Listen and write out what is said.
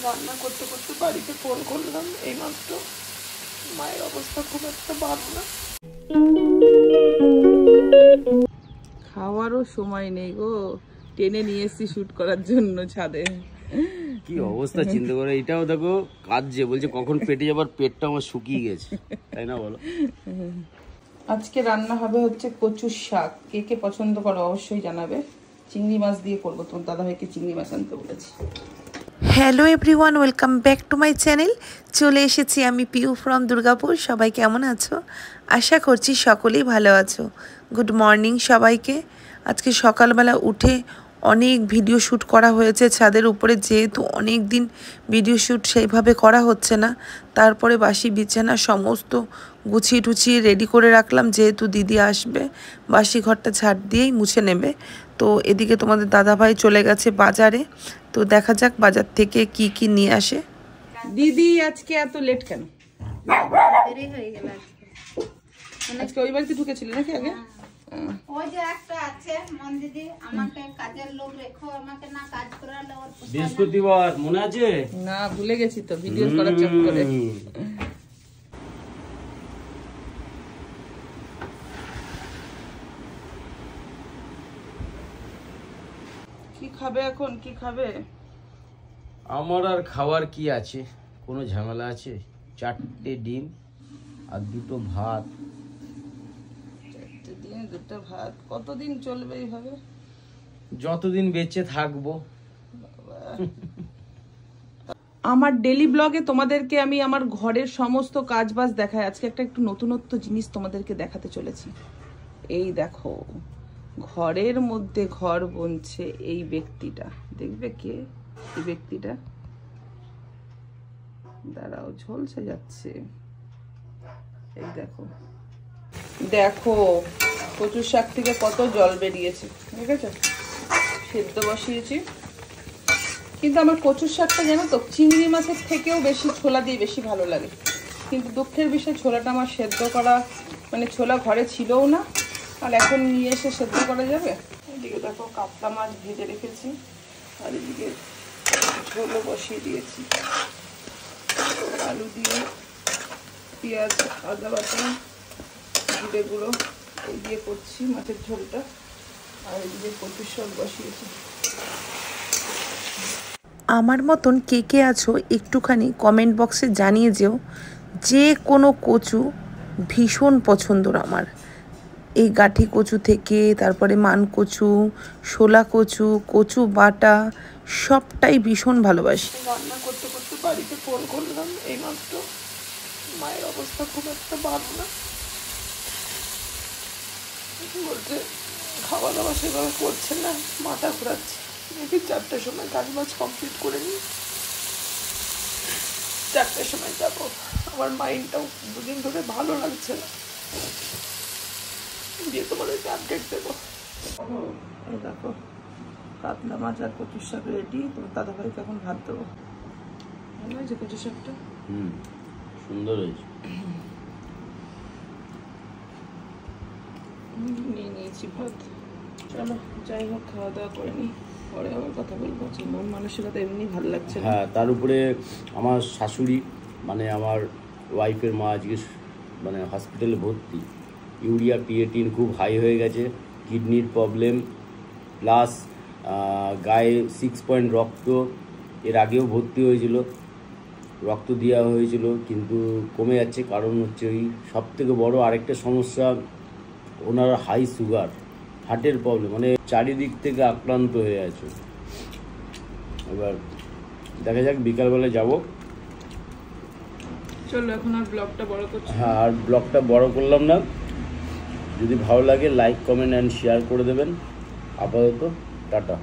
রান্না করতে করতে বাড়িতে ফোন করলাম এইমাত্র। মায়ের অবস্থা খুব একটা ভালো না, খাওয়ারও সময় নেই গো। টেনে নিয়ে এসছি শুট করার জন্য ছাদে। কি অবস্থা চিন্তা করে, এটাও দেখো কাঁদছে, বলছে কখন পেটে যাবার, পেটটা আমার শুকিয়ে গেছে, তাই না বলো? আজকে রান্না হবে হচ্ছে কচুর শাক। কে কে পছন্দ করো অবশ্যই জানাবে। চিংড়ি মাছ দিয়ে করবো, তোমার দাদাভাইকে চিংড়ি মাছ আনতে বলেছি। Hello everyone, welcome back to my channel. চলে এসেছি আমি পিউ ফ্রম দুর্গাপুর। সবাই কেমন আছো? আশা করছি সকলেই ভালো আছো। গুড মর্নিং সবাইকে। আজকে সকালবেলা উঠে অনেক ভিডিও শ্যুট করা হয়েছে ছাদের উপরে, যেহেতু অনেক দিন ভিডিও শ্যুট সেইভাবে করা হচ্ছে না। তারপরে বাসি বিছানা সমস্ত গুছিয়ে টুছিয়ে রেডি করে রাখলাম, যেহেতু দিদি আসবে, বাসি ঘরটা ঝাড় দিয়েই মুছে নেবে। তো এদিকে তোমাদের দাদাভাই চলে গেছে বাজারে, তো দেখা যাক বাজার থেকে কি কি নিয়ে আসে। দিদি আজকে এত লেট কেন? দেরি হয়ে গেল আজকে ওই বাড়িতে ঢুকেছিলে নাকি আগে? ওই যে একটা আছে মন দিদি, আমাকে কাজের লোক রেখো, আমাকে না কাজ করালে ওর বৃহস্পতিবার মনে আছে? না, ভুলে গেছি তো ভিডিও করার চক্করে। কি খাবে এখন, কি খাবে? আমার আর খাওয়ার কি আছে, কোনো ঝামেলা আছে? 4টে ডিম আর 2টো ভাত। 4টে ডিম 2টো ভাত, কতদিন চলবে এইভাবে? যতদিন বেঁচে থাকবো। আমার ডেলি ব্লগে তোমাদেরকে আমি আমার ঘরের সমস্ত কাজবাজ দেখাই। আজকে একটা একটু নতুনত্ব জিনিস তোমাদেরকে দেখাতে চলেছি। এই দেখো, ঘরের মধ্যে ঘর বুনছে এই ব্যক্তিটা। দেখবে কে এই ব্যক্তিটা? দাঁড়াও, ঝলসে যাচ্ছে। এই দেখো, দেখো কচুর শাক থেকে কত জল বেরিয়েছে, ঠিক আছে? সেদ্ধ বসিয়েছি, কিন্তু আমার কচুর শাকটা জানো তো চিংড়ি মাছের থেকেও বেশি ছোলা দিয়ে বেশি ভালো লাগে। কিন্তু দুঃখের বিষয় ছোলাটা আমার সেদ্ধ করা, মানে ছোলা ঘরে ছিলও না, আর এখন নিয়ে এসে সেদ্ধ করা যাবে? এদিকে দেখো কাতলা মাছ ভেজে রেখেছি, আর এদিকে ঝোলও বসিয়ে দিয়েছি। আলু দিয়ে পেঁয়াজ, আদা বাটা, জিরে গুঁড়ো এই দিয়ে করছি মাছের ঝোলটা। আর এদিকে কচুর শাক বসিয়েছি। আমার মতন কে কে আছো একটুখানি কমেন্ট বক্সে জানিয়ে যেও। যে কোনো কচু ভীষণ পছন্দর আমার। এই গাঠি কচু থেকে তারপরে মান কচু, শোলা কচু, কচু বাটা সবটাই ভীষণ ভালোবাসি। রান্না করতে করতে বাড়িতে ফোন করলাম এইমাত্র। মায়ের অবস্থা খুব একটা ভালো না, বলতে খাওয়া দাওয়া সেভাবে করছে না, মাথা ঘোরাচ্ছে। দেখি 4টার সময় কাজ বাজ কমপ্লিট করে নিই, 4টার সময় যাবো। আমার মাইন্ডটাও দুদিন ধরে ভালো লাগছে না, দিয়ে তোমাদেরকে আপডেট দেবো। এই দেখো কাতলা মাছ আর কচুর শাক রেডি। তোমার দাদাভাইকে এখন ভাত দেবো। ভালো হয়েছে কচুর শাকটা? সুন্দর হয়েছে। নিয়ে নিয়েছি ভাত। চলো যাই হোক, খাওয়া দাওয়া করে নিই, পরে আবার কথা বলবো। মন মানসিকতা এমনি ভালো লাগছে না। হ্যাঁ, তার উপরে আমার শাশুড়ি, মানে আমার ওয়াইফের মা আজকে মানে হসপিটালে ভর্তি। ইউরিয়া ক্রিয়েটিন খুব হাই হয়ে গেছে, কিডনির প্রবলেম, প্লাস গায়ে 6 পয়েন্ট রক্ত। এর আগেও ভর্তি হয়েছিল, রক্ত দেওয়া হয়েছিল, কিন্তু কমে যাচ্ছে। কারণ হচ্ছে ওই সবথেকে বড় আরেকটা সমস্যা, ওনার হাই সুগার, হার্টের প্রবলেম, মানে চারিদিক থেকে আক্রান্ত হয়ে আছে। এবার দেখা যাক, বিকালবেলা যাব। চলো এখন আর ব্লগটা বড় করছি। হ্যাঁ, আর ব্লগটা বড় করলাম না। যদি ভালো লাগে লাইক, কমেন্ট অ্যান্ড শেয়ার করে দেবেন। আপাতত টাটা।